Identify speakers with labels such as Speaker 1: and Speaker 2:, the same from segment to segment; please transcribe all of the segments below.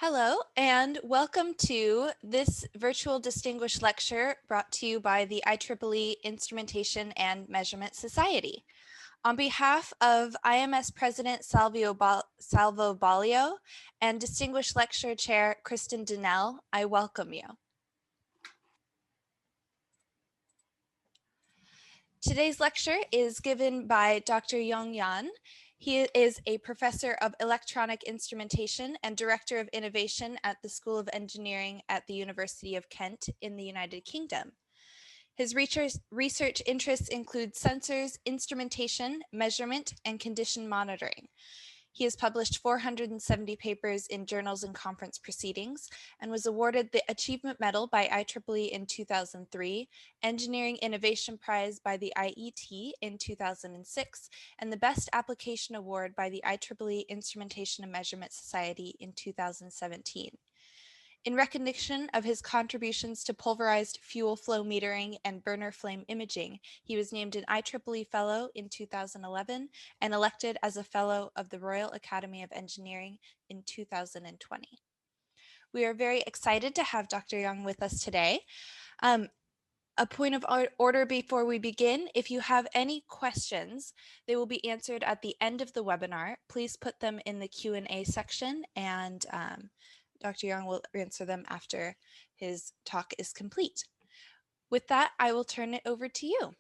Speaker 1: Hello, and welcome to this virtual distinguished lecture brought to you by the IEEE Instrumentation and Measurement Society. On behalf of IMS President Salvo Ballio and Distinguished Lecture Chair Kristen Donnell, I welcome you. Today's lecture is given by Dr. Yong Yan. He is a professor of electronic instrumentation and director of innovation at the School of Engineering at the University of Kent in the United Kingdom. His research interests include sensors, instrumentation, measurement, and condition monitoring. He has published 470 papers in journals and conference proceedings and was awarded the Achievement Medal by IEEE in 2003, Engineering Innovation Prize by the IET in 2006, and the Best Application Award by the IEEE Instrumentation and Measurement Society in 2017. In recognition of his contributions to pulverized fuel flow metering and burner flame imaging, he was named an IEEE Fellow in 2011 and elected as a Fellow of the Royal Academy of Engineering in 2020. We are very excited to have Dr. Young with us today. A point of order before we begin, if you have any questions, they will be answered at the end of the webinar. Please put them in the Q&A section and Dr. Young will answer them after his talk is complete. With that, I will turn it over to you.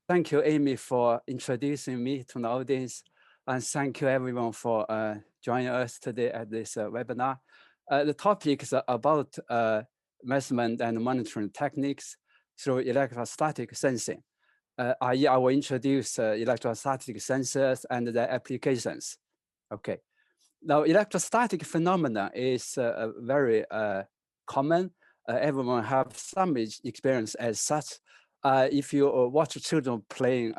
Speaker 2: Thank you, Amy, for introducing me to the audience. And thank you, everyone, for joining us today at this webinar. The topic is about measurement and monitoring techniques through electrostatic sensing. I will introduce electrostatic sensors and their applications. Okay. Now, electrostatic phenomena is very common. Everyone have some experience as such. If you watch children playing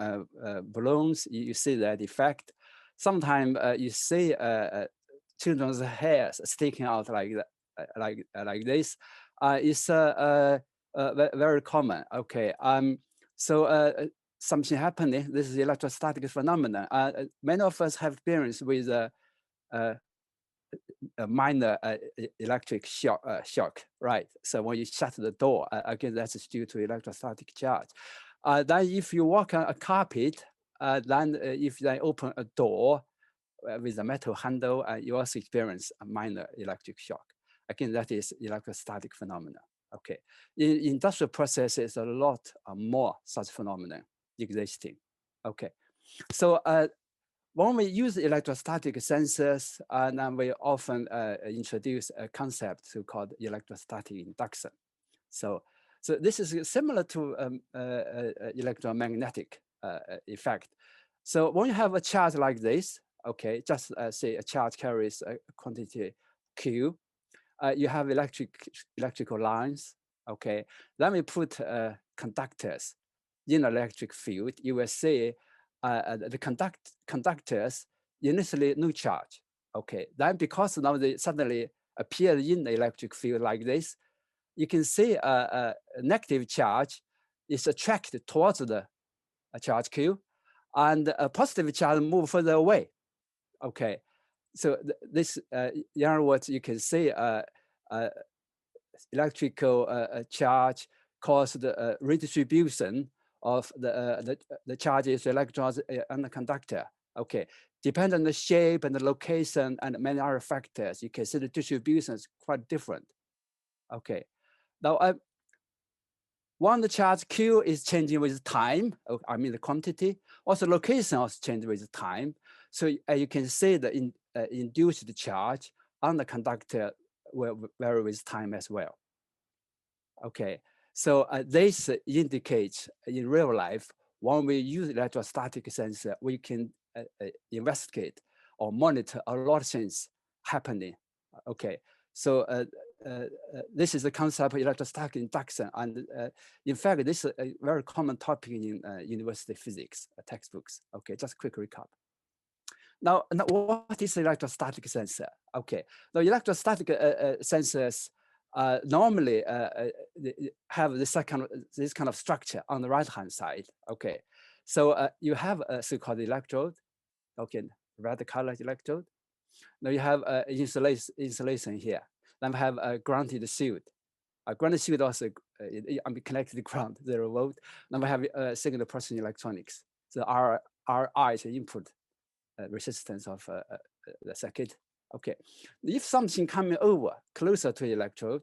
Speaker 2: balloons, you see that effect. Sometimes you see children's hairs sticking out like this. It's very common. Okay. Something happening. This is electrostatic phenomena. Many of us have experience with a minor electric shock, right? So when you shut the door, again, that's due to electrostatic charge. Then if you walk on a carpet, then if they open a door with a metal handle, you also experience a minor electric shock. Again, that is electrostatic phenomena. Okay. In industrial processes, a lot more such phenomena existing. Okay. So when we use electrostatic sensors, then we often introduce a concept called electrostatic induction. So this is similar to electromagnetic effect. So when you have a charge like this, okay, just say a charge carries a quantity Q, you have electrical lines, okay. Then we put conductors in electric field. You will see the conductors initially no charge, okay. Then because now they suddenly appear in the electric field like this, you can see a negative charge is attracted towards the charge Q, and a positive charge move further away, okay. So this, in other words, you can see electrical charge cause the redistribution of the charges, electrons on the conductor. Okay, depending on the shape and the location and many other factors, you can see the distribution is quite different. Okay, now one the charge Q is changing with time. I mean the quantity. Also location also changes with time. So you can see the induced charge on the conductor will vary with time as well. Okay. So this indicates in real life, when we use electrostatic sensor, we can investigate or monitor a lot of things happening. Okay, so this is the concept of electrostatic induction. And in fact, this is a very common topic in university physics textbooks. Okay, just a quick recap. Now, what is electrostatic sensor? Okay, the electrostatic sensors normally have this kind of structure on the right-hand side. Okay, so you have a so-called electrode, okay, red colored electrode. Now you have insulation here. Then we have a grounded shield. A grounded shield also connected to ground, 0 volt. Then we have signal processing electronics. So RI is the input resistance of the circuit. Okay, if something coming over closer to the electrode,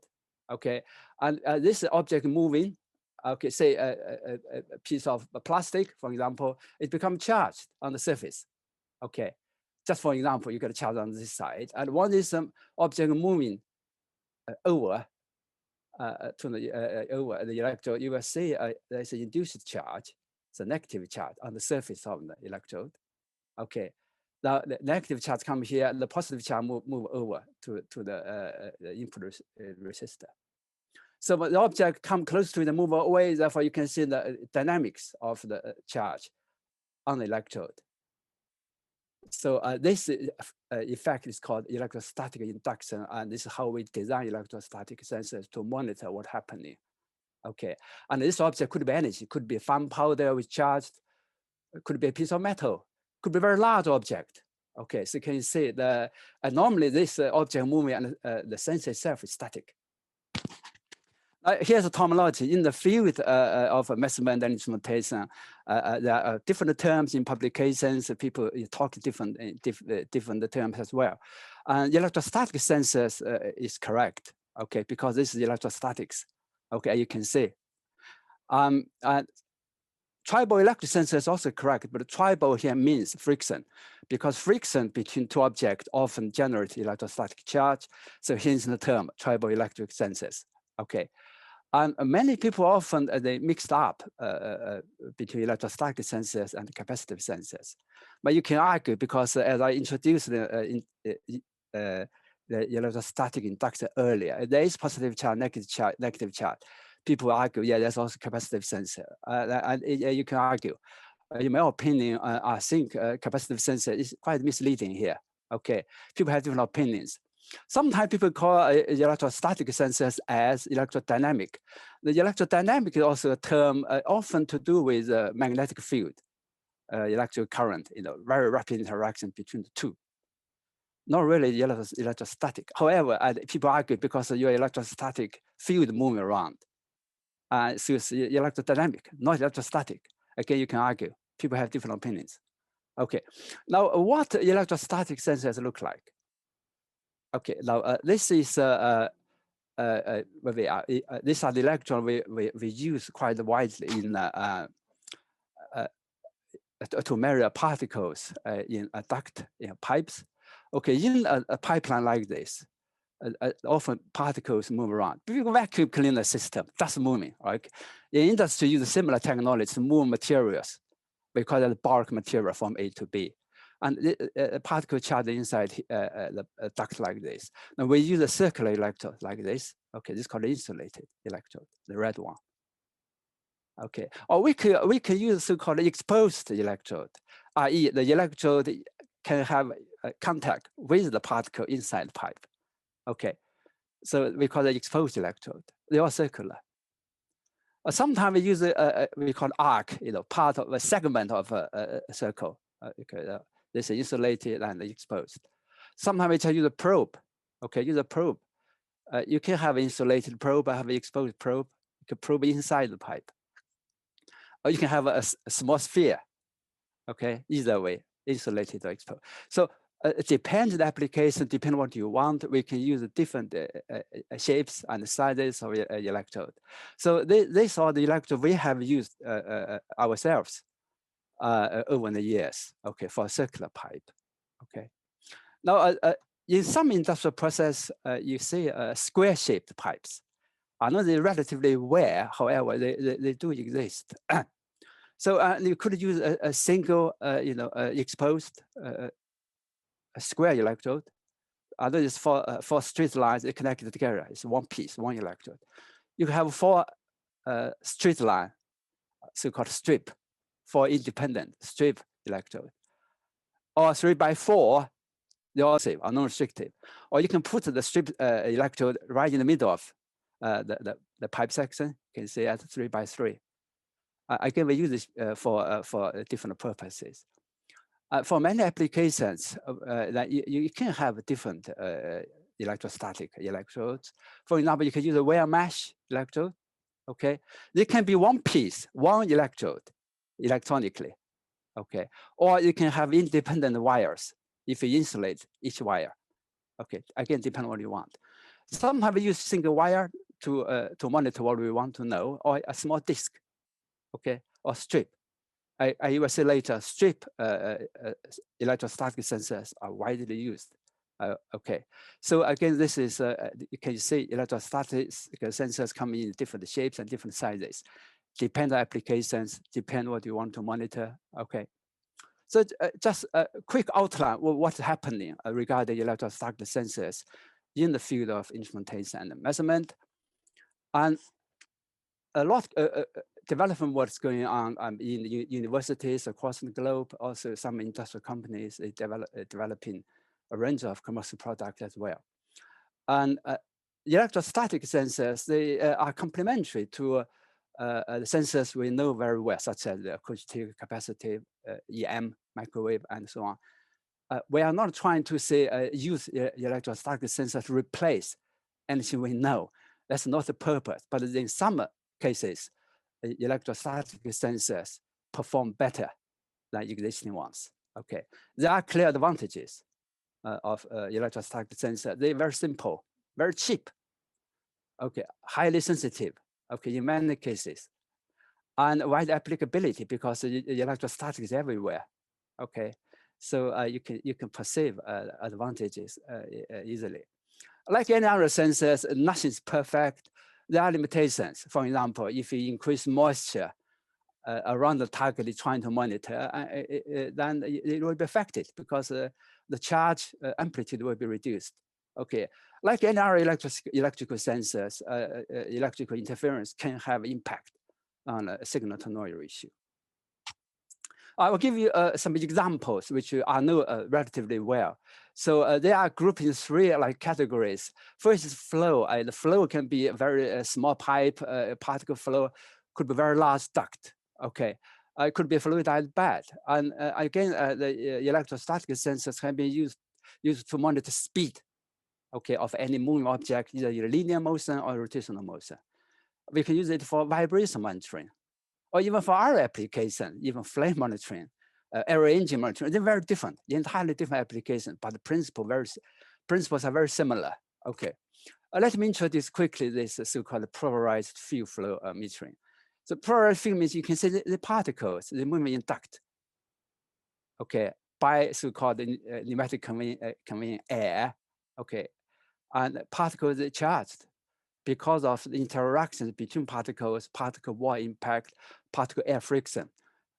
Speaker 2: okay, and this object moving, okay, say a piece of plastic, for example, it becomes charged on the surface. Okay, just for example, you got a charge on this side, and when this object moving over to the over the electrode, you will see there's an induced charge, it's a negative charge on the surface of the electrode. Okay, now the negative charge come here, and the positive charge move over to the input resistor. So when the object come close to the move away, therefore you can see the dynamics of the charge on the electrode. So this effect is called electrostatic induction, and this is how we design electrostatic sensors to monitor what's happening. Okay, and this object could be anything, could be fine powder with charged, could be a piece of metal, could be a very large object. Okay, so can you see normally this object moving and the sensor itself is static. Here's a terminology in the field of measurement and instrumentation. There are different terms in publications. People talk different terms as well. Electrostatic sensors is correct, okay, because this is electrostatics. Okay, you can see. Triboelectric sensor is also correct, but tribo here means friction, because friction between two objects often generates electrostatic charge. So hence the term triboelectric sensors. Okay. And many people often they mixed up between electrostatic sensors and capacitive sensors. But you can argue because as I introduced the electrostatic induction earlier, there is positive charge, negative charge. People argue, yeah, there's also capacitive sensor. And you can argue. In my opinion, I think capacitive sensor is quite misleading here. Okay, people have different opinions. Sometimes people call electrostatic sensors as electrodynamic. The electrodynamic is also a term often to do with magnetic field, electric current, very rapid interaction between the two. Not really electrostatic. However, people argue because your electrostatic field moving around. So it's electrodynamic, not electrostatic. Again, you can argue. People have different opinions. Okay, now what electrostatic sensors look like? Okay, now this is where we are. These are the electrons we use quite widely in to measure particles in a duct, in pipes. Okay, in a pipeline like this, often particles move around. Big vacuum cleaner system, that's moving, right? The industry uses similar technology to move materials. We call it bulk material from A to B. And the particle charge inside the duct like this. Now we use a circular electrode like this. Okay, this is called insulated electrode, the red one. Okay, or we can use so-called exposed electrode, i.e. the electrode can have contact with the particle inside the pipe. Okay, so we call it exposed electrode. They are circular. Sometimes we use we call arc, part of a segment of a circle. Okay, this is insulated and exposed. Sometimes we just use a probe. Okay, use a probe. You can have insulated probe, have an exposed probe. You can probe inside the pipe. Or you can have a small sphere. Okay, either way, insulated or exposed. So it depends on the application, depending on what you want. We can use different shapes and sizes of electrode. So these are the electrodes we have used ourselves over the years, okay, for a circular pipe, okay. Now, in some industrial process, you see square-shaped pipes. I know they're relatively rare, however, they do exist. So you could use a single, exposed a square electrode. Other is four straight lines connected together. It's one piece, one electrode. You can have four straight line, so-called strip, four independent strip electrode. Or 3x4, they all same, are non-restrictive. Or you can put the strip electrode right in the middle of the pipe section. You can see as 3x3. Again, we use this for different purposes. For many applications, that you can have different electrostatic electrodes. For example, you can use a wire mesh electrode. Okay, there can be one piece, one electrode, electronically. Okay, or you can have independent wires if you insulate each wire. Okay, again, depend on what you want. Sometimes we use single wire to monitor what we want to know, or a small disk. Okay, or strip. I will say later, strip electrostatic sensors are widely used. Okay, so again, this is, you can see electrostatic sensors come in different shapes and different sizes. Depend on applications, depend what you want to monitor. Okay, so just a quick outline of what's happening regarding electrostatic sensors in the field of instrumentation and measurement. And a lot development work is going on in universities across the globe. Also, some industrial companies developing a range of commercial products as well. And electrostatic sensors, they are complementary to the sensors we know very well, such as the acoustic, capacitive, EM, microwave, and so on. We are not trying to say use electrostatic sensors to replace anything we know. That's not the purpose. But in some cases, electrostatic sensors perform better than existing ones. Okay, there are clear advantages of electrostatic sensor. They're very simple, very cheap. Okay, highly sensitive. Okay, in many cases, and wide applicability because electrostatic is everywhere. Okay, so you can perceive advantages easily. Like any other sensors, nothing's perfect. There are limitations. For example, if you increase moisture around the target you're trying to monitor, then it will be affected because the charge amplitude will be reduced. Okay, like any other electrical sensors, electrical interference can have impact on a signal to noise ratio. I will give you some examples which I know relatively well. So they are grouped in three like categories. First is flow. The flow can be a very small pipe, particle flow, could be very large duct. Okay, it could be fluidized bed. And again, the electrostatic sensors can be used to monitor speed. Okay, of any moving object, either linear motion or rotational motion. We can use it for vibration monitoring, or even for our application, even flame monitoring, aero engine monitoring. They're very different, entirely different applications, but the principles are very similar. Okay, let me introduce quickly this so-called polarized field flow metering. So polarized field means you can see the particles, they move in duct. Okay, by so-called pneumatic conveying air. Okay, and particles are charged because of the interactions between particles, particle wall impact, particle air friction,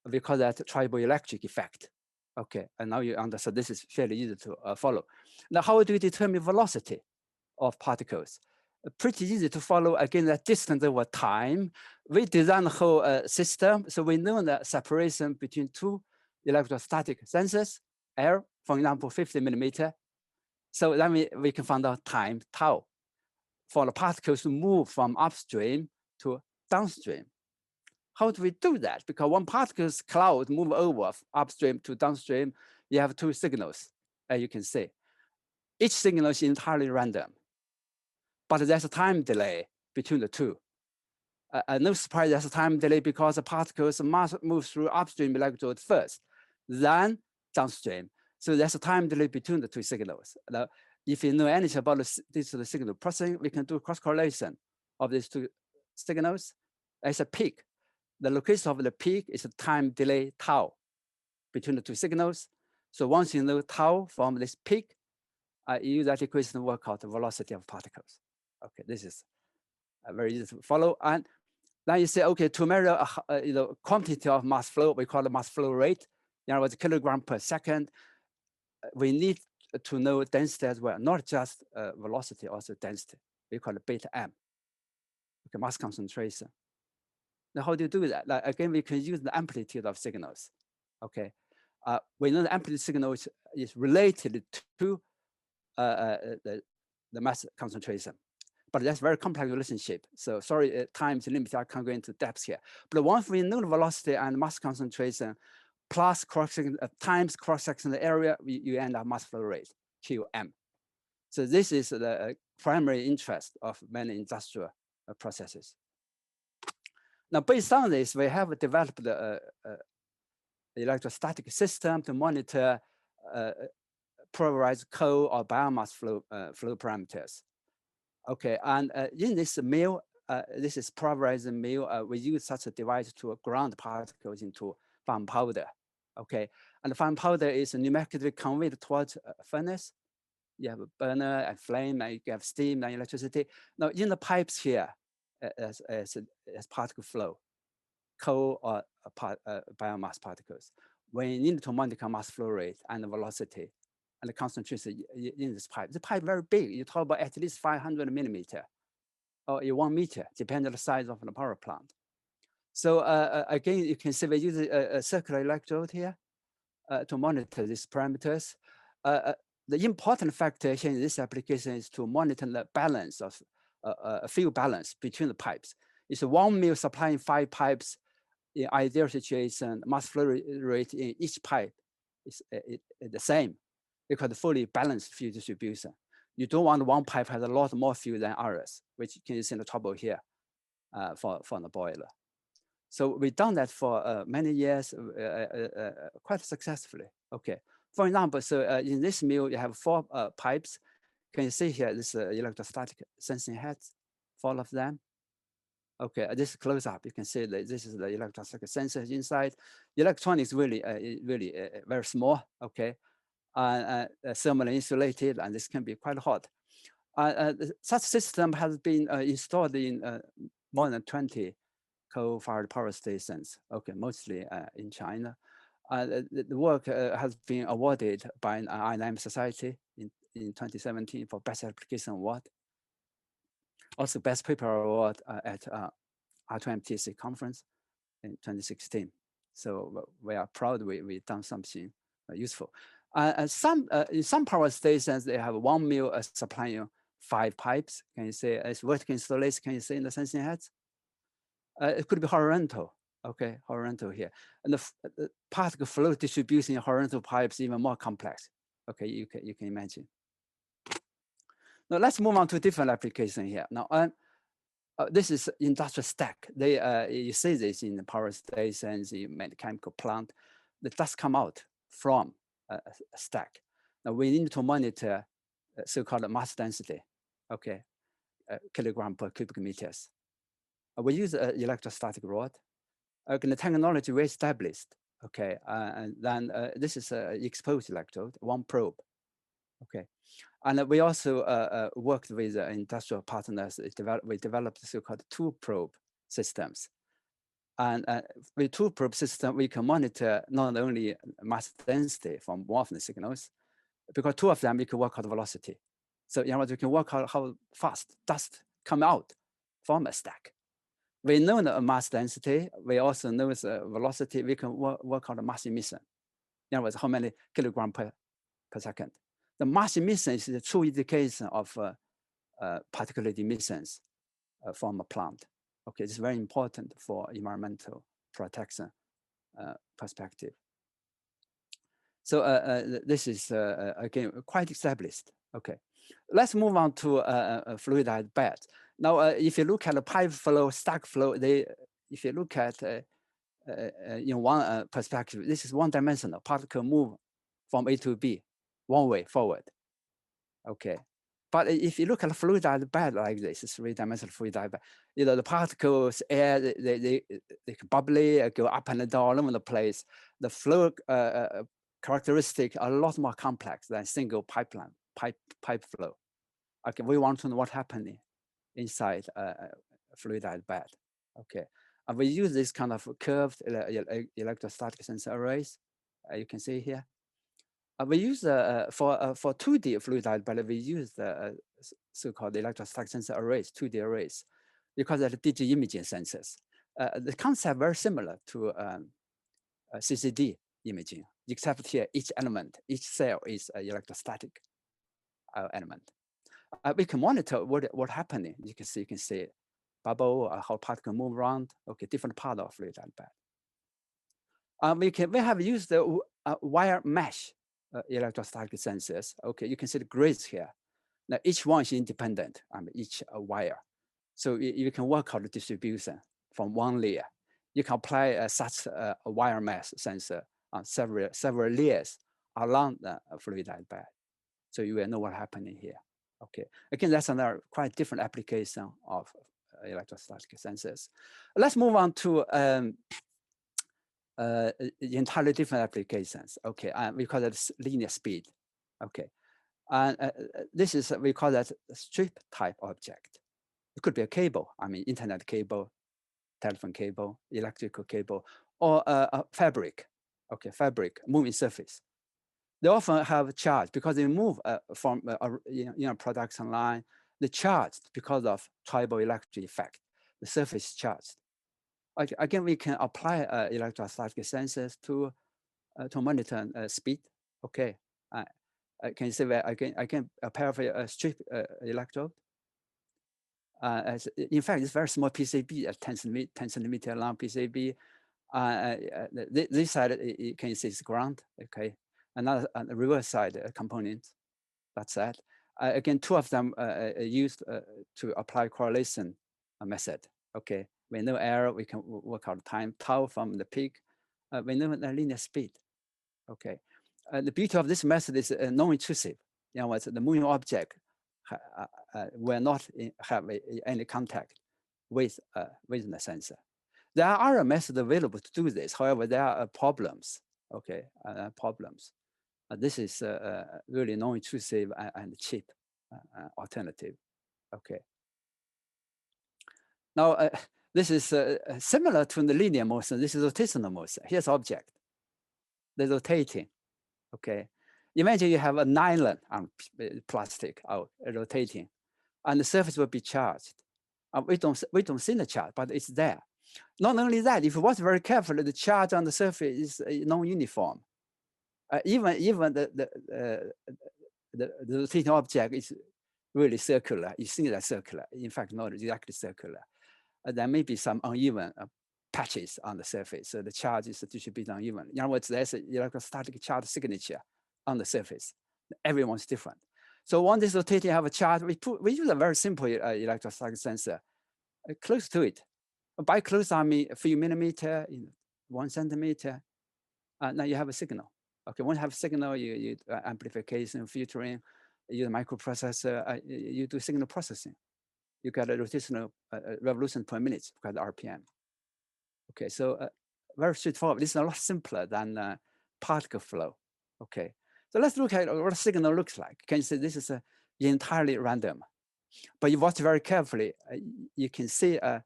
Speaker 2: because that triboelectric effect. Okay, and now you understand this is fairly easy to follow. Now, how do we determine velocity of particles? Pretty easy to follow, again, the distance over time. We design the whole system, so we know the separation between two electrostatic sensors, L, for example, 50 millimeter. So then we can find out time, tau, for the particles to move from upstream to downstream. How do we do that? Because one particle's cloud move over upstream to downstream, you have two signals, as you can see. Each signal is entirely random, but there's a time delay between the two. No surprise, there's a time delay because the particles must move through upstream electrode first, then downstream. So there's a time delay between the two signals. Now, if you know anything about this signal processing, we can do cross correlation of these two signals. As a peak, the location of the peak is a time delay tau between the two signals. So once you know tau from this peak, you use that equation to work out the velocity of particles. Okay, this is very easy to follow. And then you say, okay, to measure quantity of mass flow, we call it mass flow rate. In other words, kilogram per second. We need to know density as well, not just velocity, also density. We call it beta m, okay, mass concentration. Now, how do you do that? Like, again, we can use the amplitude of signals. Okay, we know the amplitude signal is related to the mass concentration, but that's a very complex relationship. So sorry, time is limited. I can't go into depth here. But once we know the velocity and mass concentration, plus cross-section times cross-sectional area, you end up mass flow rate, QM. So this is the primary interest of many industrial processes. Now, based on this, we have developed the electrostatic system to monitor pulverized coal or biomass flow parameters. Okay, and in this mill, this is pulverized mill. We use such a device to ground particles into fine powder. Okay, and the fine powder is numerically conveyed towards a furnace. You have a burner and flame, and you have steam and electricity. Now, in the pipes here, as particle flow, coal or biomass particles, we need to monitor mass flow rate and velocity and the concentration in this pipe. The pipe very big. You talk about at least 500 millimeter or 1 meter, depending on the size of the power plant. So again, you can see we use a circular electrode here to monitor these parameters. The important factor here in this application is to monitor the balance of field balance between the pipes. It's 1 mill supplying 5 pipes. In ideal situation, mass flow rate in each pipe is the same because the fully balanced fuel distribution. You don't want one pipe has a lot more fuel than others, which you can see in the trouble here for the boiler. So we've done that for many years, quite successfully. Okay. For example, so in this mill, you have 4 pipes. Can you see here, this electrostatic sensing heads, 4 of them. Okay, this is close up. You can see that this is the electrostatic sensors inside. Electronics really, very small. Okay, thermally insulated, and this can be quite hot. Such system has been installed in more than 20 coal-fired power stations. Okay, mostly in China. The work has been awarded by an INM Society in 2017 for Best Application Award. Also, Best Paper Award at R2MTC conference in 2016. So we are proud we've done something useful. In some power stations, they have 1 mill supplying 5 pipes. Can you see it's vertical installation? Can you see in the sensing heads? It could be horizontal. Okay, horizontal here. And the particle flow distribution in horizontal pipes even more complex. Okay, you can imagine. Now let's move on to a different application here. Now, this is industrial stack. You see this in the power stations, in chemical plant. The dust come out from a stack. Now we need to monitor so-called mass density. Okay, kilogram per cubic meters. We use an electrostatic rod. The technology we established. Okay, and then this is an exposed electrode, 1 probe. Okay, and we also worked with industrial partners. We developed so-called 2 probe systems. And with 2 probe system, we can monitor not only mass density from one of the signals, because 2 of them, we can work out velocity. So in other words, we can work out how fast dust come out from a stack. We know the mass density. We also know the velocity. We can work out the mass emission. In other words, how many kilogram per second. The mass emission is the true indication of particulate emissions from a plant. Okay, it's very important for environmental protection perspective. So this is, again, quite established. Okay, let's move on to fluidized bed. Now, if you look at the pipe flow, stack flow, if you look at in one perspective, this is one-dimensional. Particle move from A to B, one way forward. Okay, but if you look at a fluidized bed like this, it's 3-dimensional fluidized bed. You know, the particles, air, they can bubbly, go up and down all over the place. The flow characteristic are a lot more complex than single pipe flow. Okay, we want to know what's happening inside a fluidized bed. Okay, and we use this kind of curved electrostatic sensor arrays. You can see here. We use for 2D fluidized bed, we use the so-called electrostatic sensor arrays, 2D arrays, because they're digital imaging sensors. The concept very similar to CCD imaging, except here each element, each cell is an electrostatic element. We can monitor what happening. You can see bubble, how particle move around. Okay, different part of fluidized bed. We have used the wire mesh electrostatic sensors. Okay, you can see the grids here. Now each one is independent, each wire. So you can work out the distribution from one layer. You can apply such a wire mesh sensor on several layers along the fluidized bed. So you will know what's happening here. Okay, again, that's another quite different application of electrostatic sensors. Let's move on to entirely different applications. Okay, we call that linear speed. Okay, and this is, we call that a strip type object. It could be a cable, internet cable, telephone cable, electrical cable, or a fabric. Okay, fabric, moving surface. They often have charge because they move from production line. They charged because of triboelectric effect. The surface is charged. Again, we can apply electrostatic sensors to monitor speed. Okay, can you see that I can pair a strip electrode. In fact, it's very small PCB, a 10 centimeter long PCB. This side, you can see it's ground. Okay, another reverse side component. That's that. Again, two of them used to apply correlation method. Okay, we know error, we can work out time tau from the peak. We know the linear speed. Okay, the beauty of this method is non-intrusive. In other words, the moving object will not have any contact with the sensor. There are other methods available to do this. However, there are problems. Okay, problems. This is really non-intrusive and cheap alternative. Okay. Now, this is similar to the linear motion. This is rotational motion. Here's object. They're rotating. Okay. Imagine you have a nylon on plastic rotating, and the surface will be charged. We don't see the charge, but it's there. Not only that, if you watch very carefully, the charge on the surface is non-uniform. Even the rotating object is really circular. You see that circular. In fact, not exactly circular. There may be some uneven patches on the surface, so the charge is distributed unevenly. In other words, there's an electrostatic charge signature on the surface. Everyone's different. So once this rotating have a charge, we use a very simple electrostatic sensor close to it. By close, I mean a few millimeter, 1 centimeter. Now you have a signal. Okay, once you have a signal, you amplification, filtering, you use a microprocessor, you do signal processing. You get a rotational revolution per minute because RPM. Okay, so very straightforward. This is a lot simpler than particle flow. Okay, so let's look at what a signal looks like. Can you see this is entirely random? But you watch very carefully, you can see a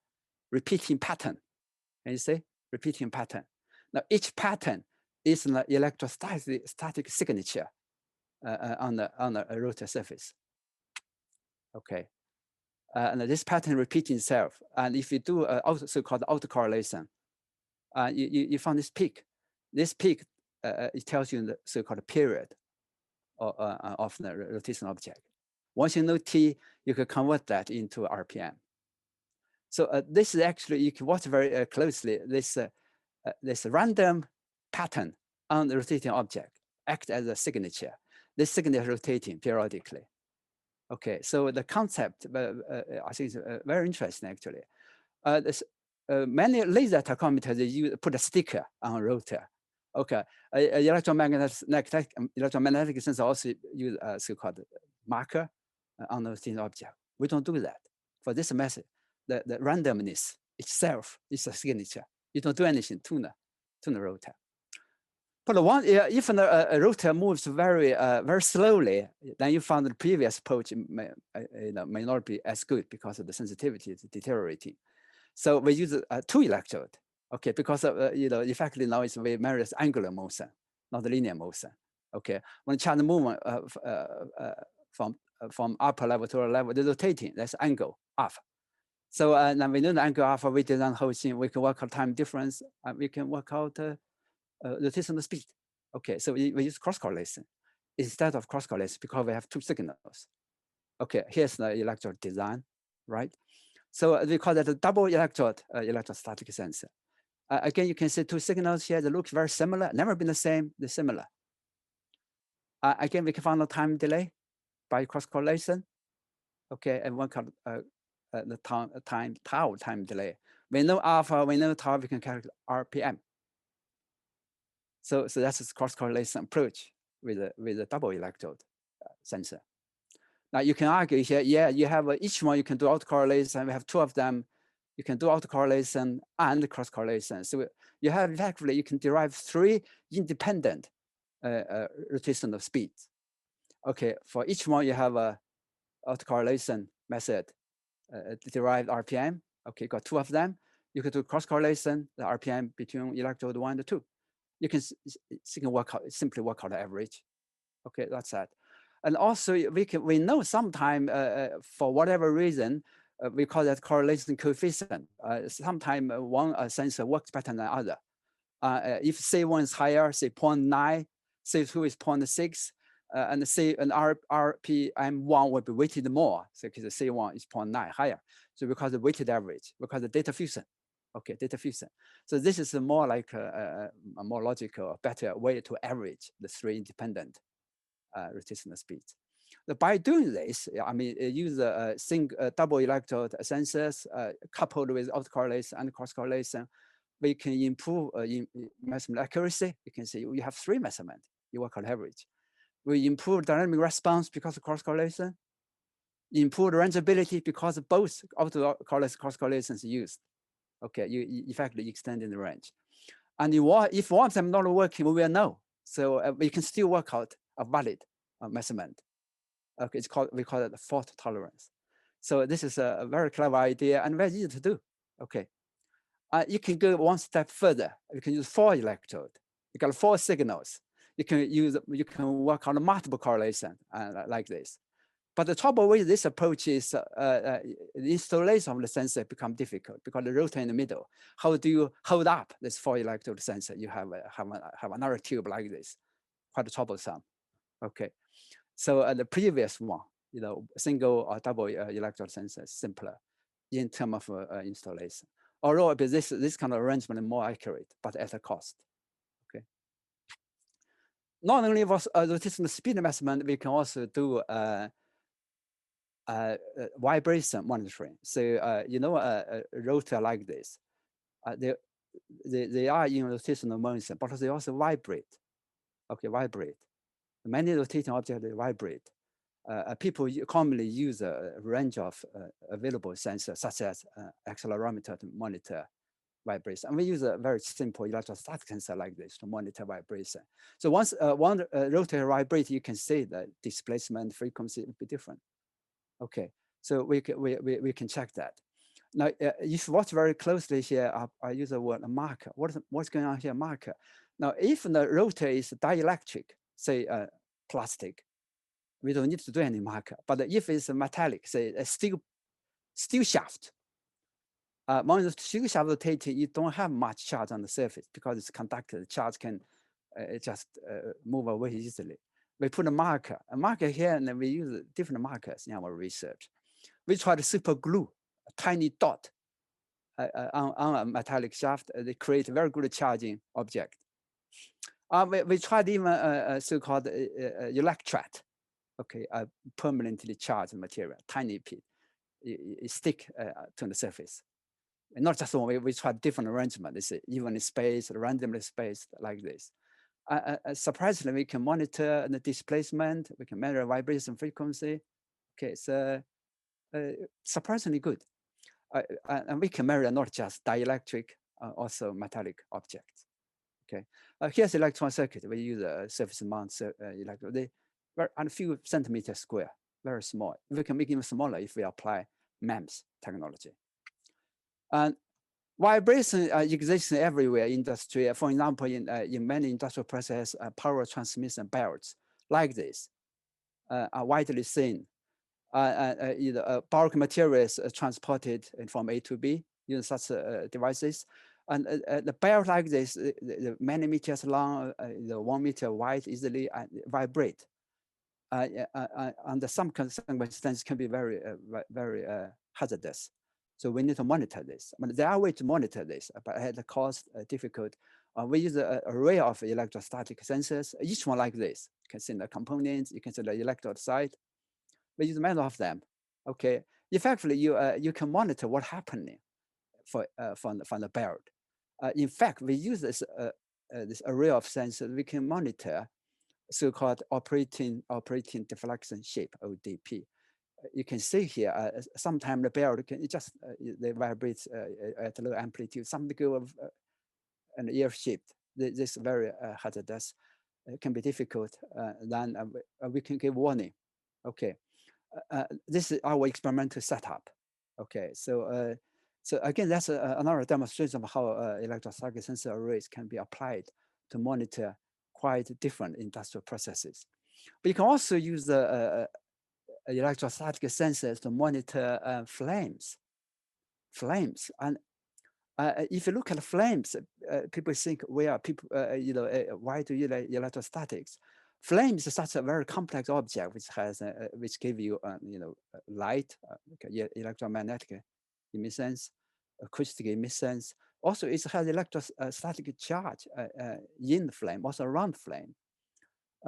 Speaker 2: repeating pattern. Can you see? Repeating pattern. Now each pattern is an electrostatic signature on the rotor surface. Okay. And this pattern repeats itself. And if you do so-called autocorrelation, you found this peak. This peak, it tells you the so-called period of the rotation object. Once you know T, you can convert that into RPM. So this is actually, you can watch very closely, this random pattern on the rotating object act as a signature. This signature rotating periodically. Okay, so the concept, I think is very interesting actually. Many laser tachometers, they put a sticker on a rotor. Okay, electromagnetic sensor also use a so-called marker on the rotating object. We don't do that. For this method, the randomness itself is a signature. You don't do anything to the rotor. But if a rotor moves very slowly, then you found the previous approach may not be as good because of the sensitivity is deteriorating. So we use two electrode, okay, because of, effectively now we measure angular motion, not linear motion. Okay, when charge movement from upper level to lower level, they're rotating. That's angle alpha. So now we know the angle alpha. We design the whole thing. We can work out time difference. We can work out rotational speed. Okay, so we use cross correlation instead of cross correlation because we have two signals. Okay, here's the electrode design, right? So we call that a double electrode electrostatic sensor. Again, you can see two signals here. They look very similar. Never been the same. They're similar. Again, we can find the time delay by cross correlation. Okay, and one called the time delay. We know alpha. We know tau. We can calculate RPM. So that's a cross correlation approach with a double electrode sensor. Now you can argue here, yeah, you have each one you can do autocorrelation. We have two of them. You can do autocorrelation and cross correlation. So you have effectively you can derive three independent rotational speeds. Okay, for each one you have a autocorrelation method, derived RPM. Okay, got two of them. You can do cross correlation, the RPM between electrode 1 and 2. You can simply work out the average. Okay, that's that. And also we know sometime for whatever reason we call that correlation coefficient. Sometime one sensor works better than the other. If C1 is higher, say 0.9, C2 is 0.6, and RPM1 will be weighted more, so because C1 is 0.9 higher. So because the weighted average, because the data fusion. Okay, data fusion. So this is more like a more logical, better way to average the three independent rotational speeds. By doing this, I mean, use double electrode sensors coupled with autocorrelation and cross correlation, we can improve measurement accuracy. You can see you have three measurements. You work on average. We improve dynamic response because of cross correlation. Improve rangeability because both autocorrelation cross correlations used. Okay, you effectively extending the range. And if one of them not working, we will know. So we can still work out a valid measurement. Okay, we call it fault tolerance. So this is a very clever idea and very easy to do. Okay, you can go one step further. You can use 4 electrode. You got 4 signals. You can work on a multiple correlation like this. But the trouble with this approach is the installation of the sensor become difficult because the rotor in the middle. How do you hold up this 4 electrode sensor? You have another tube like this, quite troublesome. Okay, so the previous one, single or double electrode sensor is simpler in terms of installation. Although this kind of arrangement is more accurate, but at a cost. Okay. Not only was rotational speed measurement, we can also do vibration monitoring. So a rotor like this, they are in rotational motion, but they also vibrate. Okay, vibrate. Many rotating objects they vibrate. People commonly use a range of available sensors, such as accelerometer to monitor vibration. And we use a very simple electrostatic sensor like this to monitor vibration. So once one rotor vibrates, you can see the displacement frequency will be different. Okay, so we can check that. Now, if you watch very closely here, I use the word marker. What's going on here, marker? Now, if the rotor is dielectric, say plastic, we don't need to do any marker. But if it's metallic, say a steel shaft, when the steel shaft rotating, you don't have much charge on the surface because it's conducted. The charge can just move away easily. We put a marker here, and then we use different markers in our research. We try to super glue a tiny dot on a metallic shaft. They create a very good charging object. We tried even a so-called electret. Okay, a permanently charged material, tiny bit, it stick to the surface. And not just one, we tried different arrangement. It's evenly spaced, randomly spaced like this. Surprisingly, we can monitor the displacement. We can measure vibration frequency. Okay, so surprisingly good. And we can measure not just dielectric, also metallic objects. Okay, here's electron circuit. We use a surface mount electrode. They were a few centimeters square, very small. We can make it even smaller if we apply MEMS technology. And vibration exists everywhere in industry. For example, in many industrial processes, power transmission belts like this are widely seen. Bulk materials transported from A to B using such devices. And the belt like this, many meters long, 1 meter wide, easily vibrate. Under some circumstances can be very hazardous. So we need to monitor this. I mean, there are ways to monitor this, but at the cost difficult. We use an array of electrostatic sensors, each one like this. You can see the components, you can see the electrode side. We use many of them. Okay, effectively, you can monitor what's happening from the belt. In fact, we use this array of sensors. We can monitor so-called operating deflection shape (ODP). You can see here, sometimes the belt can just they vibrate at low amplitude. Some go of an ear shaped. This very hazardous. It can be difficult. Then we can give warning. Okay, this is our experimental setup. Okay, so again, that's another demonstration of how electrostatic sensor arrays can be applied to monitor quite different industrial processes. But you can also use the electrostatic sensors to monitor flames. And if you look at flames, people think, well, people, why do you like electrostatics? Flames is such a very complex object which has, which give you, light, electromagnetic emissions, acoustic emissions. Also, it has electrostatic charge in the flame, also around flame.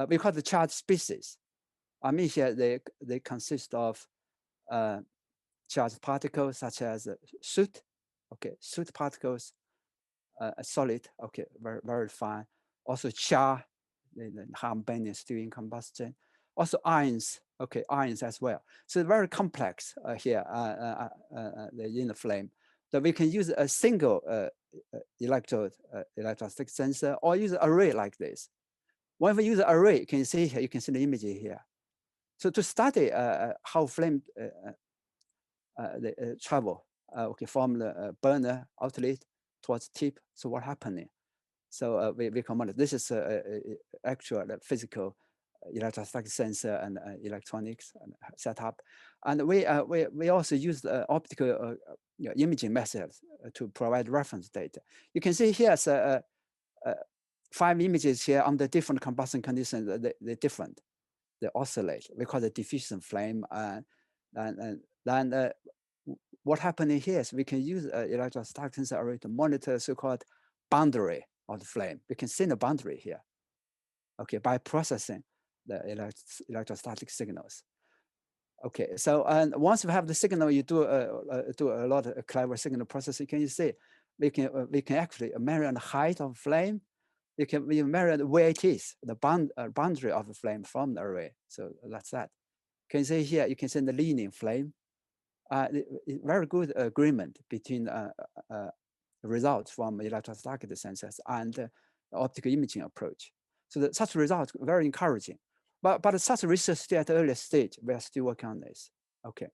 Speaker 2: We call the charge species. I mean, here they consist of charged particles such as soot, okay, soot particles, solid, okay, very, very fine. Also char, the harm bending still in combustion. Also ions, okay, ions as well. So very complex here in the flame. So we can use a single electrostatic sensor or use an array like this. When we use an array, you can see here, you can see the image here. So to study how flame travel, okay, from the burner outlet towards tip. So what happening? So we command this is actual physical electrostatic sensor and electronics setup, and we also use optical imaging methods to provide reference data. You can see here 5 images here under different combustion conditions. They're different. They oscillate. We call it diffusion flame, and then what happening here is we can use electrostatic sensor array to monitor so-called boundary of the flame. We can see the boundary here, okay, by processing the electrostatic signals. Okay, so and once we have the signal, you do a lot of clever signal processing. Can you see? We can actually measure the height of flame. We measure where it is, the boundary of the flame from the array. So that's that. Can you see here? You can see the leaning flame. Very good agreement between results from electrostatic sensors and optical imaging approach. So such results very encouraging. But such research still at the early stage, we are still working on this. Okay.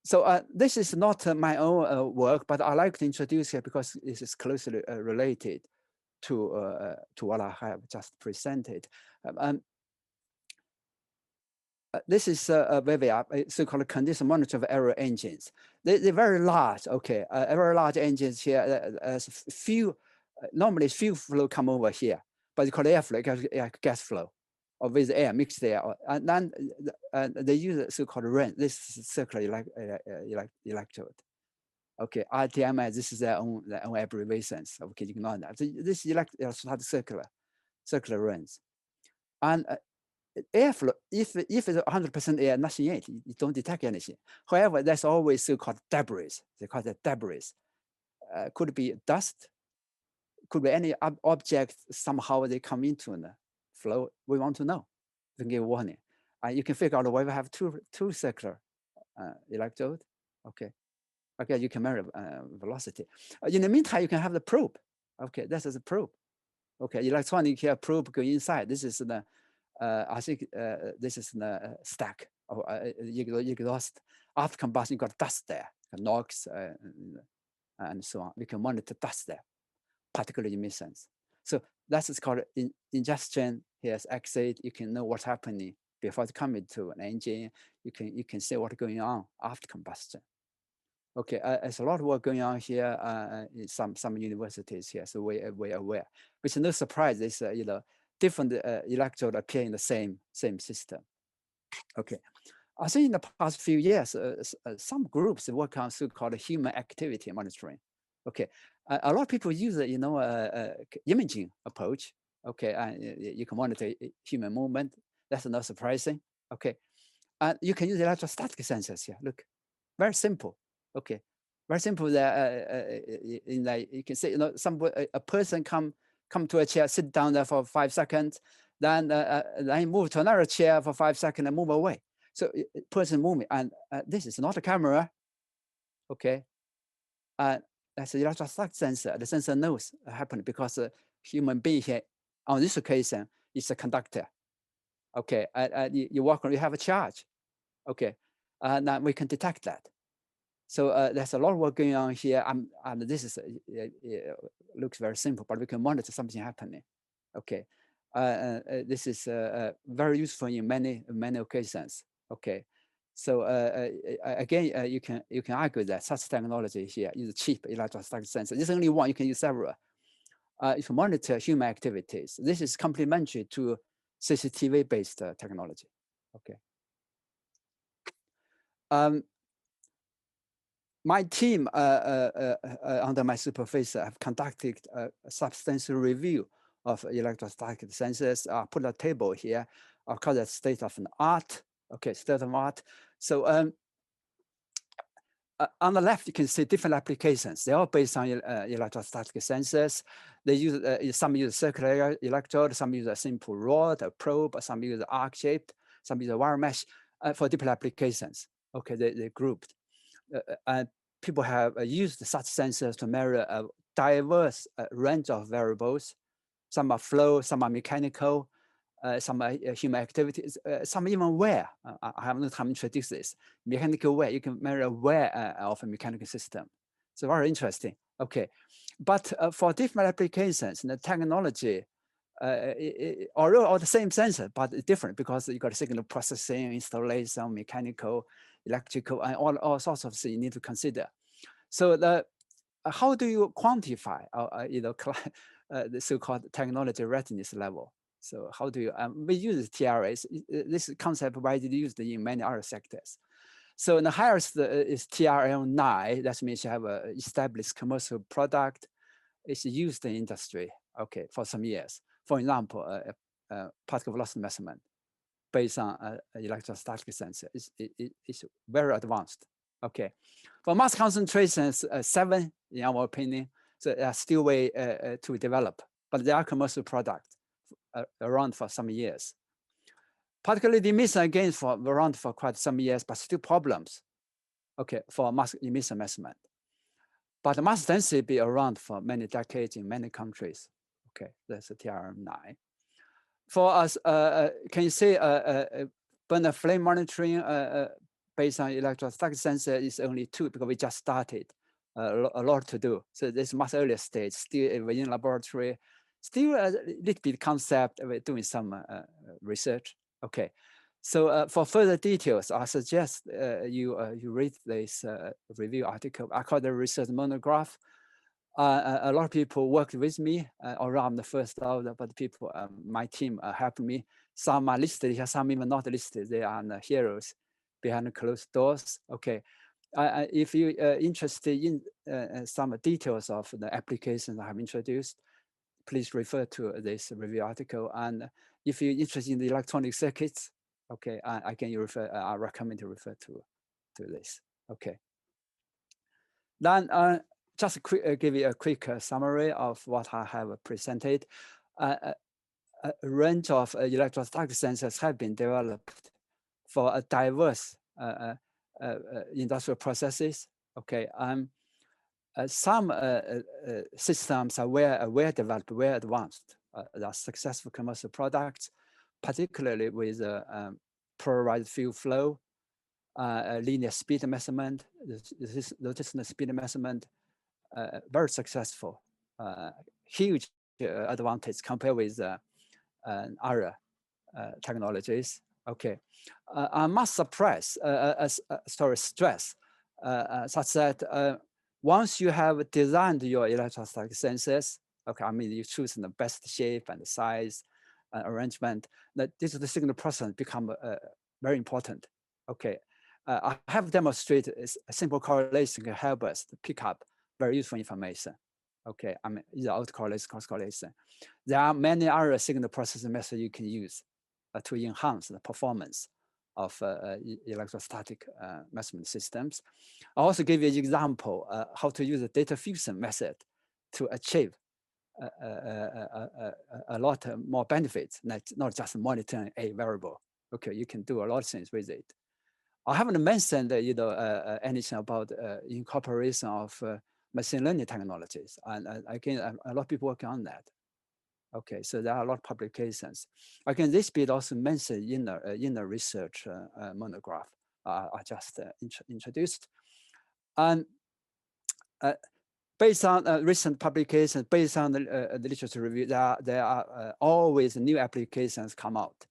Speaker 2: So this is not my own work, but I like to introduce here because this is closely related to what I have just presented. This is where we are, so-called condition monitor error engines. They're very large, okay, very large engines here. Few, normally few flow come over here, but you call airflow, gas flow, or with air mixed air. And then they use so-called REN, this is circular electrode. Okay, RTMS, this is their own abbreviations. Okay, ignore that. So this electrostatic circular RENs. And airflow, if it's 100% air, nothing yet, you don't detect anything. However, there's always so-called debris. They call it debris. Could be dust, could be any object, somehow they come into the flow. We want to know. We can give warning. You can figure out why we have two circular electrode. Okay. Okay, you can measure velocity. In the meantime, you can have the probe. Okay, this is a probe. Okay, electronic here probe go inside. This is the I think this is the stack of exhaust. After combustion, you got dust there, NOx, and so on. We can monitor dust there, particular emissions. So that's called ingestion. Here's exit. You can know what's happening before it coming to an engine. You can see what's going on after combustion. Okay, there's a lot of work going on here in some universities here, so we're aware. Which is no surprise. Is different electrode appear in the same system. Okay, I think in the past few years, some groups work on so-called human activity monitoring. Okay, a lot of people use imaging approach. Okay, and you can monitor human movement. That's not surprising. Okay, and you can use electrostatic sensors here. Look, very simple. Okay, very simple. That in like you can say, a person come to a chair, sit down there for 5 seconds, then move to another chair for 5 seconds and move away. So person moving, and this is not a camera. Okay, that's an electrostatic sensor. The sensor knows happened because a human being here on this occasion is a conductor. Okay, you walk around, you have a charge. Okay, now we can detect that. So there's a lot of work going on here. And this is looks very simple, but we can monitor something happening. Okay, this is very useful in many occasions. Okay, so again, you can argue that such technology here is cheap electrostatic sensor. This is only one. You can use several. If you monitor human activities, this is complementary to CCTV-based technology. Okay. My team, under my supervisor, have conducted a substantial review of electrostatic sensors. I put a table here. I call that state of the art. Okay, state of art. So on the left, you can see different applications. They're all based on electrostatic sensors. They use some use circular electrode, some use a simple rod, a probe, some use arc-shaped, some use a wire mesh for different applications. Okay, they grouped. And people have used such sensors to measure a diverse range of variables. Some are flow, some are mechanical, some are human activities, some even wear. I have no time to introduce this. Mechanical wear, you can measure wear of a mechanical system. So very interesting. Okay, but for different applications, the technology, although all the same sensor, but it's different because you got signal processing, installation, mechanical, electrical, and all sorts of things you need to consider. So how do you quantify, the so-called technology readiness level? So how do you, we use TRS. This concept widely used in many other sectors. So the highest is TRL9. That means you have an established commercial product. It's used in industry, okay, for some years. For example, particle velocity measurement based on electrostatic sensor. It's very advanced. Okay, for mass concentrations, 7 in our opinion. So they are still way to develop, but they are commercial products around for some years. Particularly the emission again for around for quite some years, but still problems. Okay, for mass emission measurement. But the mass density be around for many decades in many countries. Okay, that's a TRM9. For us, can you say burner flame monitoring based on electrostatic sensor is only 2 because we just started a lot to do. So this much earlier stage, still within laboratory, still a little bit concept, we're doing some research. Okay, so for further details, I suggest you read this review article. I call the research monograph. A lot of people worked with me, although I'm the first of the, but people, my team helped me. Some are listed here, some even not listed. They are the heroes behind closed doors. Okay, if you are interested in some details of the applications I have introduced, please refer to this review article. And if you're interested in the electronic circuits, okay, I can refer. I recommend to refer to this. Okay. Then just give you a quick summary of what I have presented. A range of electrostatic sensors have been developed for a diverse industrial processes. Okay, some systems are well developed, well advanced. They are successful commercial products, particularly with polarized field flow, linear speed measurement, rotational speed measurement, very successful, huge advantage compared with other technologies. Okay, I must stress, such that once you have designed your electrostatic sensors, okay, I mean you choose the best shape and size and arrangement, that digital signal processing become very important. Okay, I have demonstrated a simple correlation can help us to pick up very useful information. Okay, I mean, either autocorrelation, cross correlation. There are many other signal processing methods you can use to enhance the performance of electrostatic measurement systems. I'll also give you an example how to use the data fusion method to achieve a lot more benefits, not just monitoring a variable. Okay, you can do a lot of things with it. I haven't mentioned, anything about incorporation of machine learning technologies, and again, a lot of people working on that. Okay, so there are a lot of publications. Again, this bit also mentioned in the research monograph I just introduced. And based on recent publications, based on the literature review, there are always new applications come out.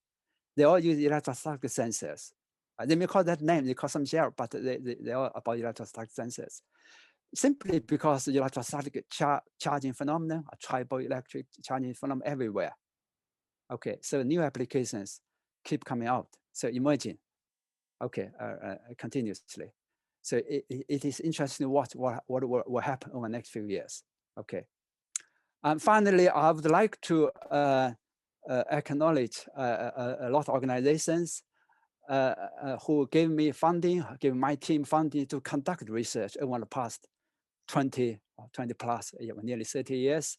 Speaker 2: They all use electrostatic sensors. They may call that name, they call some shell, but they are about electrostatic sensors. Simply because the electrostatic charging phenomenon, a triboelectric charging phenomenon everywhere. Okay, so new applications keep coming out. So emerging, okay, continuously. So it is interesting what will happen over the next few years. Okay. And finally, I would like to acknowledge a lot of organizations who gave me funding, gave my team funding to conduct research over the past 20 plus, nearly 30 years.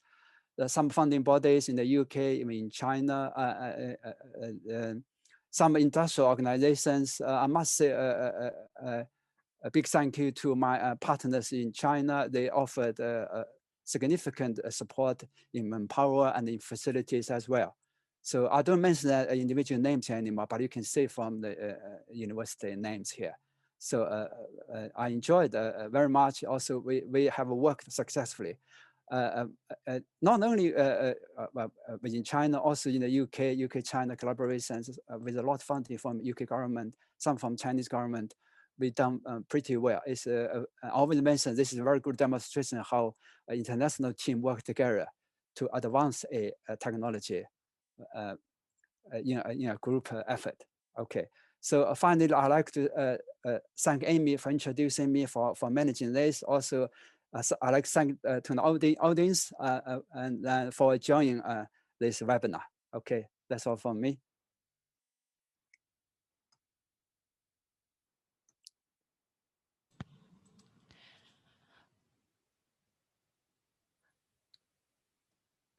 Speaker 2: Some funding bodies in the UK, in China, some industrial organizations. I must say a big thank you to my partners in China. They offered significant support in manpower and in facilities as well. So I don't mention that individual names anymore, but you can see from the university names here. So I enjoyed very much. Also, we have worked successfully, not only within China, also in the UK-China collaborations with a lot of funding from UK government, some from Chinese government. We've done pretty well. It's I always mention this is a very good demonstration of how international team work together to advance a technology in a group effort. Okay, so finally, I'd like to thank Amy for introducing me for managing this. Also, I'd like to thank to the audience and for joining this webinar. Okay, that's all from me.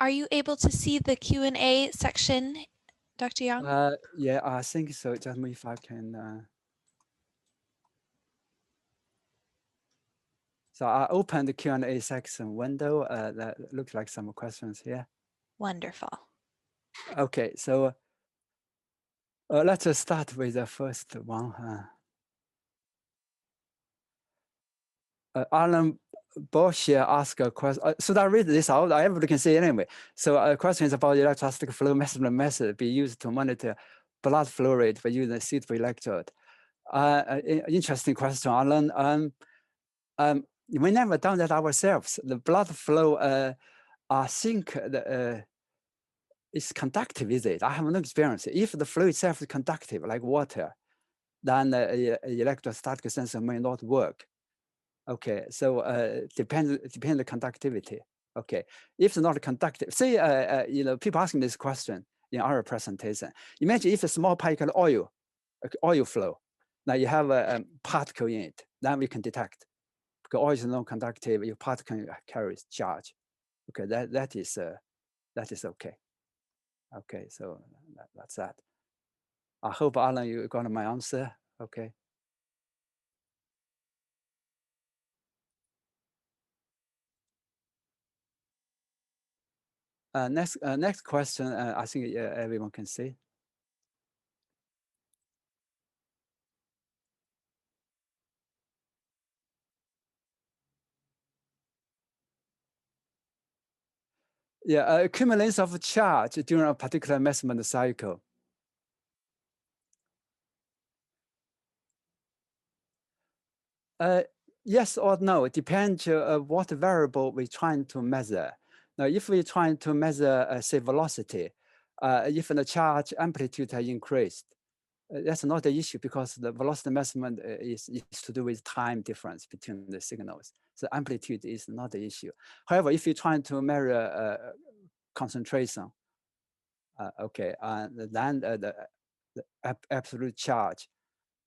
Speaker 1: Are you able to see the Q&A section, Dr. Yang?
Speaker 2: Yeah, I think so. Just me if I can. So I opened the Q&A section window. That looks like some questions here.
Speaker 1: Wonderful.
Speaker 2: Okay, so let's start with the first one. Alan Bosch asked a question. Should I read this out? Everybody can see it anyway. So a question is about electrostatic flow measurement method be used to monitor blood flow rate by using a suitable electrode. Interesting question, Alan. We never done that ourselves. The blood flow, I think is conductive, is it? I have no experience. If the flow itself is conductive, like water, then electrostatic sensor may not work. Okay, so depends the conductivity. Okay, if it's not conductive, say people asking this question in our presentation. Imagine if a small particle oil flow, now you have a particle in it, then we can detect because oil is non-conductive. Your particle carries charge. Okay, that is okay. Okay, so that's that. I hope Alan, you got my answer. Okay. Next question. I think everyone can see. Yeah, accumulation of charge during a particular measurement cycle. Yes or no, it depends what variable we're trying to measure. Now, if we're trying to measure, say, velocity, if the charge amplitude has increased, That's not the issue because the velocity measurement is to do with time difference between the signals. So amplitude is not the issue. However, if you're trying to measure concentration, okay, then the absolute charge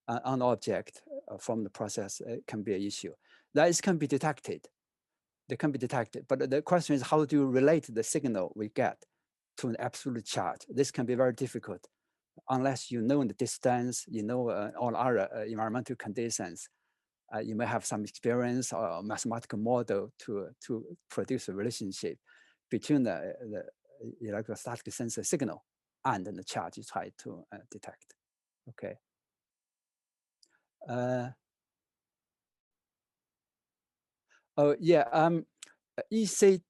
Speaker 2: on the object from the process can be an issue. That can be detected. They can be detected. But the question is, how do you relate the signal we get to an absolute charge? This can be very difficult unless you know the distance, you know all other environmental conditions. You may have some experience or a mathematical model to produce a relationship between the electrostatic sensor signal and the charge you try to detect. Okay. Oh yeah. EC,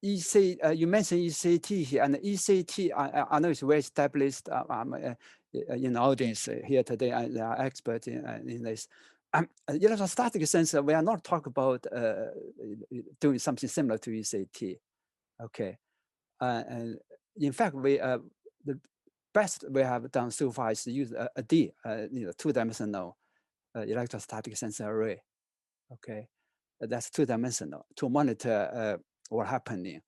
Speaker 2: you mentioned ECT here, and ECT, I know it's well established in the audience here today. They are experts in this. Electrostatic sensor, we are not talking about doing something similar to ECT. Okay. And in fact, the best we have done so far is use a D, two-dimensional electrostatic sensor array. Okay, that's two-dimensional to monitor what's happening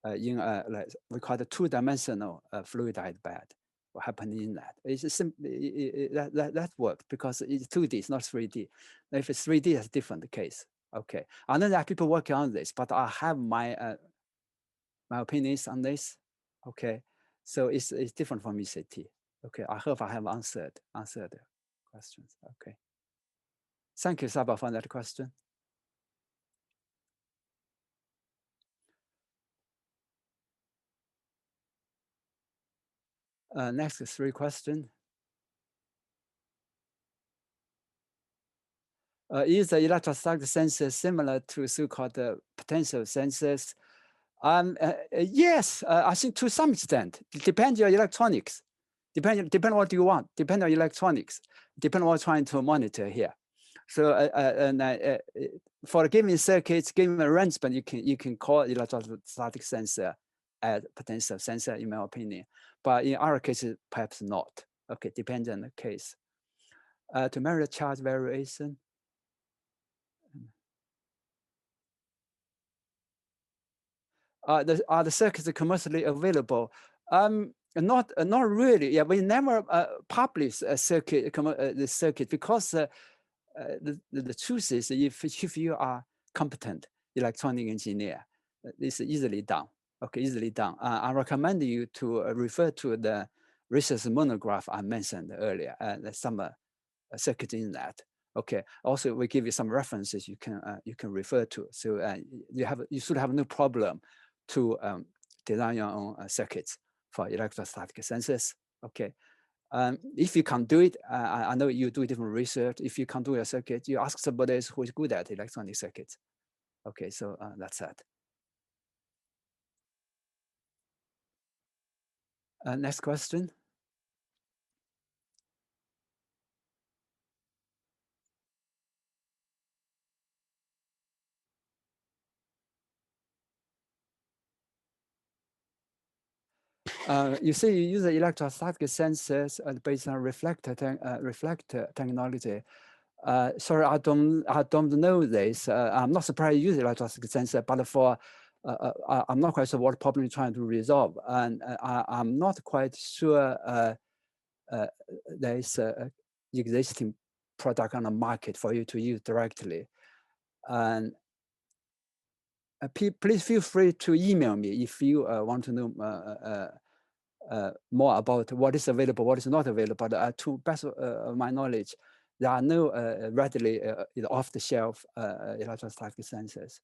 Speaker 2: in like we call it two-dimensional fluidized bed. What happening in that? It's simply that works because it's 2D, it's not 3D. If it's 3D, it's a different case. Okay, I know there are people working on this, but I have my my opinions on this. Okay, so it's different from ECT. Okay, I hope I have answered questions. Okay, thank you, Saba, for that question. Next 3 questions. Is the electrostatic sensor similar to so-called potential sensors? Yes, I think to some extent. It depends on electronics. Depend what you want. Depend on electronics. Depend on what you're trying to monitor here. So for a given circuit, given arrangement, you can call electrostatic sensor as potential sensor, in my opinion. But in our cases, perhaps not. Okay, depends on the case. To measure charge variation. Are the circuits commercially available? Not really. Yeah, we never publish a circuit the circuit because the truth is if you are competent electronic engineer, it's easily done. Okay, easily done. I recommend you to refer to the research monograph I mentioned earlier. Some circuit in that. Okay. Also, we give you some references you can refer to. So you should have no problem to design your own circuits for electrostatic sensors. Okay. If you can't do it, I know you do different research. If you can't do a circuit, you ask somebody who is good at electronic circuits. Okay, so that's that. Next question. You see, you use the electrostatic sensors based on reflector technology. Sorry, I don't know this. I'm not surprised you use electrostatic sensor, but for I'm not quite sure what problem you're trying to resolve, and I'm not quite sure there is a existing product on the market for you to use directly. And please feel free to email me if you want to know more about what is available, what is not available. But to best of my knowledge, there are no readily off-the-shelf electrostatic sensors.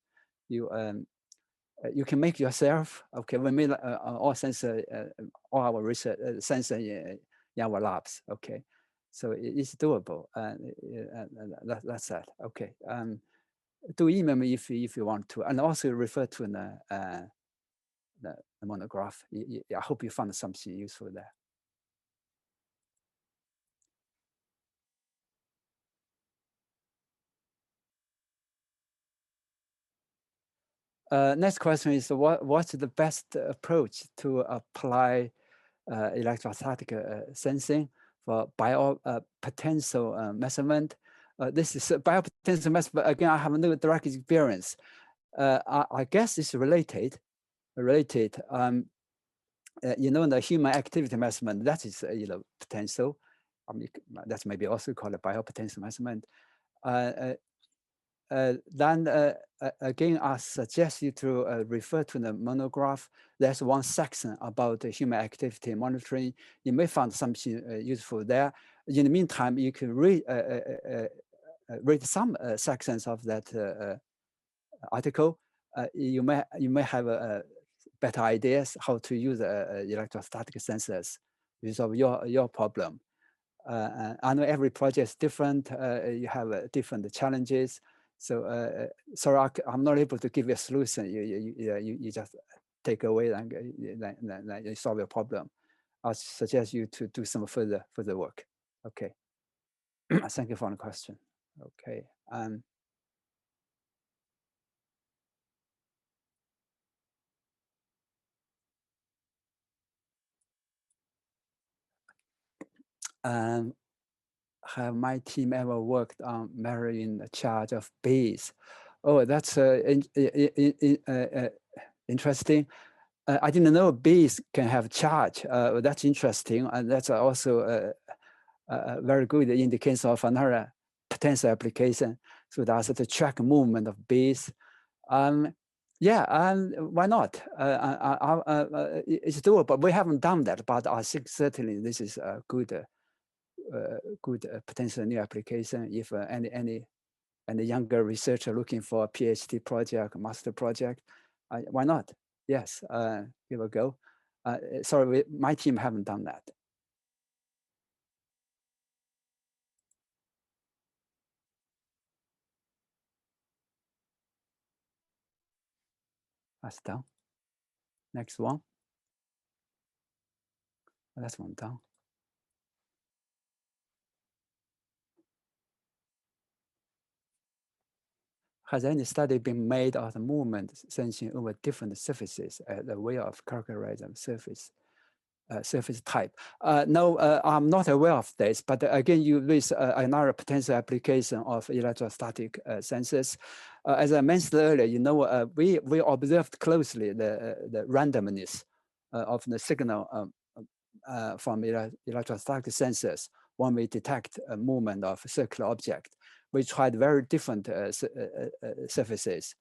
Speaker 2: You can make yourself. Okay, we made all sensor, all our research sensor in our labs. Okay, so it's doable. That's that. Okay. Do email me if you want to, and also refer to the monograph. I hope you found something useful there. Next question is what's the best approach to apply electrostatic sensing for biopotential measurement. This is a biopotential measurement, but again, I have no direct experience. I guess it's related. You know, the human activity measurement, that is, you know, potential. I mean, that's maybe also called a biopotential measurement. Then again, I suggest you to refer to the monograph. There's one section about human activity monitoring. You may find something useful there. In the meantime, you can read some sections of that article. You may have better ideas how to use electrostatic sensors to solve your problem. I know every project is different. You have different challenges. So sorry, I'm not able to give you a solution. You just take away and you solve your problem. I suggest you to do some further work. Okay. Thank you for the question. Okay. Have my team ever worked on measuring the charge of bees? Oh, that's interesting. I didn't know bees can have charge. That's interesting, and that's also a very good indication of another potential application. So that's to track movement of bees. Yeah, why not? It's doable. We haven't done that, but I think certainly this is a good potential new application. If any younger researcher looking for a PhD project, master project, why not? Yes, give a go. Sorry, my team haven't done that. That's done. Next one. That's one done. Has any study been made of the movement sensing over different surfaces as a way of characterizing surface type? No, I'm not aware of this, but again, you raise another potential application of electrostatic sensors. As I mentioned earlier, you know, we observed closely the randomness of the signal from electrostatic sensors when we detect a movement of a circular object. We tried very different surfaces,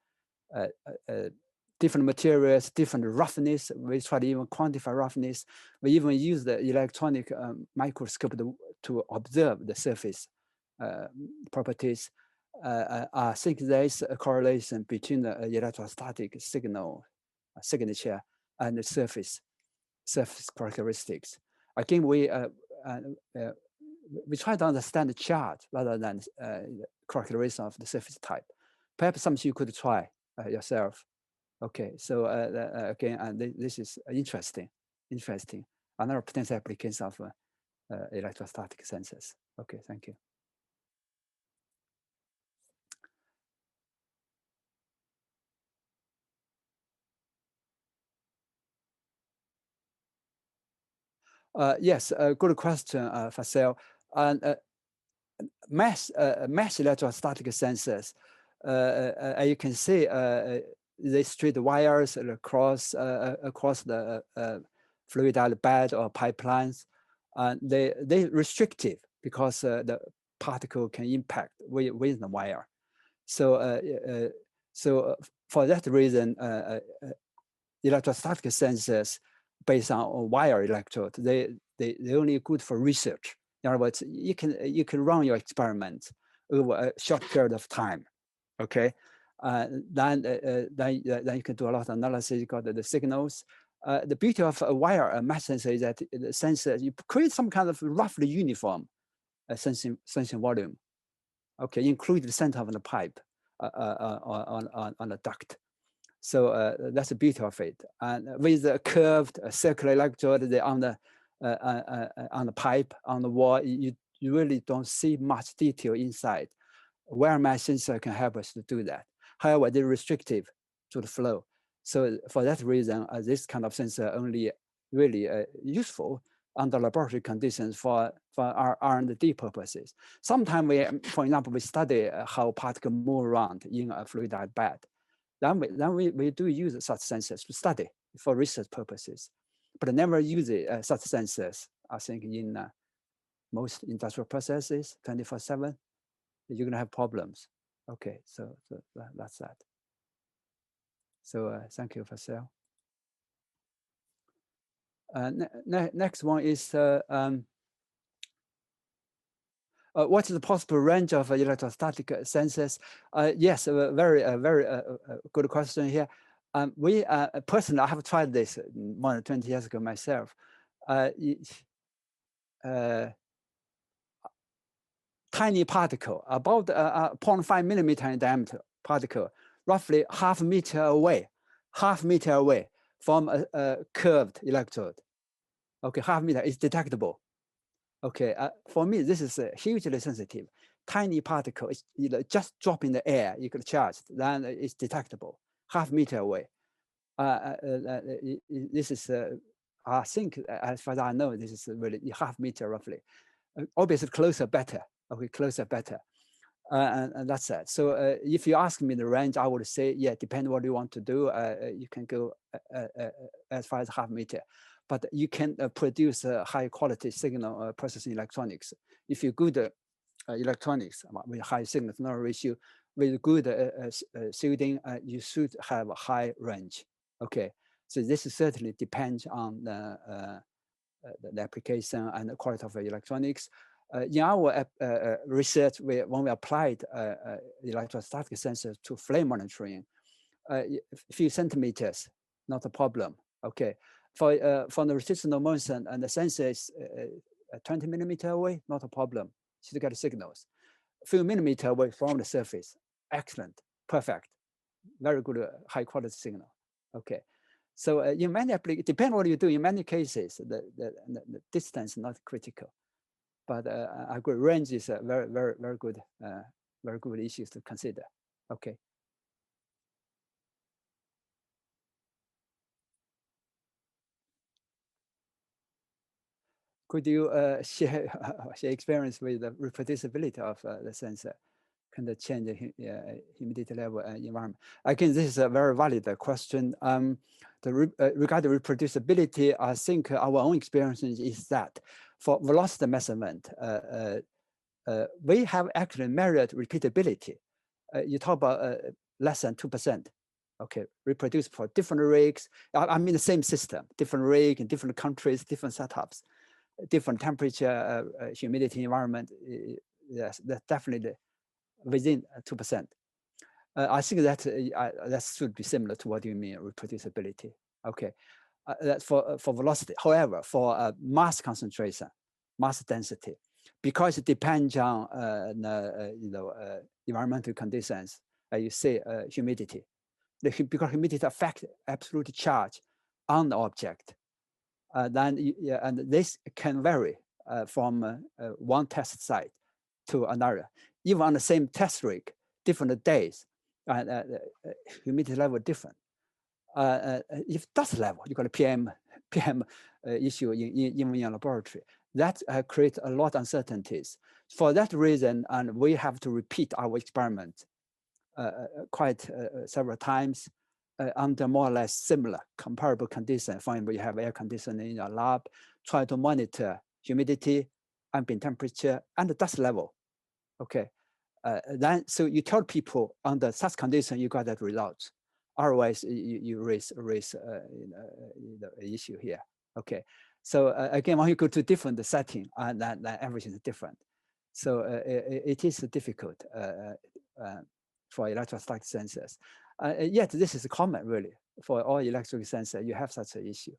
Speaker 2: different materials, different roughness. We try to even quantify roughness. We even use the electronic microscope to observe the surface properties. I think there is a correlation between the electrostatic signature and the surface characteristics. Again, we try to understand the charge rather than characteristic of the surface type. Perhaps something you could try yourself. Okay, so again, this is interesting. Another potential application of electrostatic sensors. Okay, thank you. Yes, good question, Fasel. And mass electrostatic sensors, you can see they straight wires across the fluidized bed or pipelines. They restrictive because the particle can impact with the wire. So for that reason, electrostatic sensors based on wire electrode, they only good for research. In other words, you can run your experiments over a short period of time. Okay, then you can do a lot of analysis. You got the signals. The beauty of a wire mesh sensor is that the sensor, you create some kind of roughly uniform sensing volume. Okay, include the center of the pipe on the duct. So that's the beauty of it. And with the curved circular electrode on the pipe, on the wall, you really don't see much detail inside. Wire mesh sensor can help us to do that. However, they're restrictive to the flow. So for that reason, this kind of sensor only really useful under laboratory conditions for our R&D purposes. Sometimes we, for example, we study how particles move around in a fluidized bed. Then we do use such sensors to study for research purposes, but never use such sensors, I think, in most industrial processes 24/7. You're gonna have problems. Okay, so that's that. So thank you, Marcel. Next one is what is the possible range of electrostatic sensors? Yes, very good question here. We personally, I have tried this more than 20 years ago myself. Tiny particle, about 0.5 millimeter in diameter particle, roughly half meter away from a curved electrode. Okay, half meter is detectable. Okay, for me, this is hugely sensitive. Tiny particle is just drop in the air, you could charge, then it's detectable, half meter away. This is, I think, as far as I know, this is really half meter roughly. Obviously, closer better. Okay, closer better. And that's it. So if you ask me the range, I would say, yeah, depending what you want to do, you can go as far as half meter. But you can produce a high quality signal processing electronics. If you good electronics with high signal to noise ratio, with good shielding, you should have a high range. Okay, so this certainly depends on the application and the quality of electronics. In our research, when we applied electrostatic sensors to flame monitoring, a few centimeters, not a problem. Okay, for the rotational motion and the sensor is 20 millimeter away, not a problem. Should get signals. A few millimeter away from the surface, excellent, perfect, very good, high quality signal. Okay, so in many applications, depending on what you do, in many cases, the distance is not critical. But I agree, range is a very good issues to consider. Okay. Could you share experience with the reproducibility of the sensor? Can they change the humidity level and environment? Again, this is a very valid question. Regarding reproducibility, I think our own experience is that for velocity measurement, we have actually measured repeatability. You talk about less than 2%. Okay, reproduce for different rigs. I mean the same system, different rig in different countries, different setups, different temperature, humidity environment. Yes, that's definitely within 2%. I think that should be similar to what you mean reproducibility. Okay, that's for velocity. However, for mass concentration, mass density, because it depends on environmental conditions. You say humidity. Because humidity affects absolute charge on the object. And this can vary from one test site to another. Even on the same test rig, different days, humidity level different. If dust level, you got a PM issue in your laboratory, that creates a lot of uncertainties. For that reason, and we have to repeat our experiment quite several times under more or less similar comparable conditions. For example, you have air conditioning in your lab, try to monitor humidity, ambient temperature, and the dust level. Okay, then so you tell people under such condition you got that result. Otherwise, you raise the issue here. Okay, so again, when you go to different setting, then everything is different. So it is difficult for electrostatic sensors. Yet this is common really for all electric sensors. You have such an issue.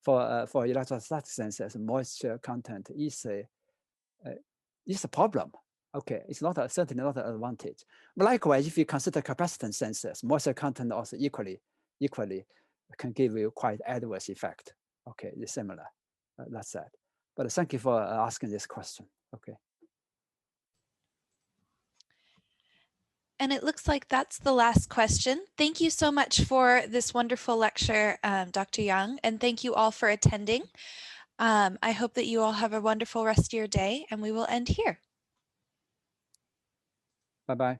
Speaker 2: For electrostatic sensors, moisture content is a problem. Okay, it's not certainly not an advantage. But likewise, if you consider capacitance sensors, moisture content also equally can give you quite adverse effect. Okay, it's similar. That's that. But thank you for asking this question. Okay.
Speaker 1: And it looks like that's the last question. Thank you so much for this wonderful lecture, Dr. Young, and thank you all for attending. I hope that you all have a wonderful rest of your day, and we will end here.
Speaker 2: Bye bye.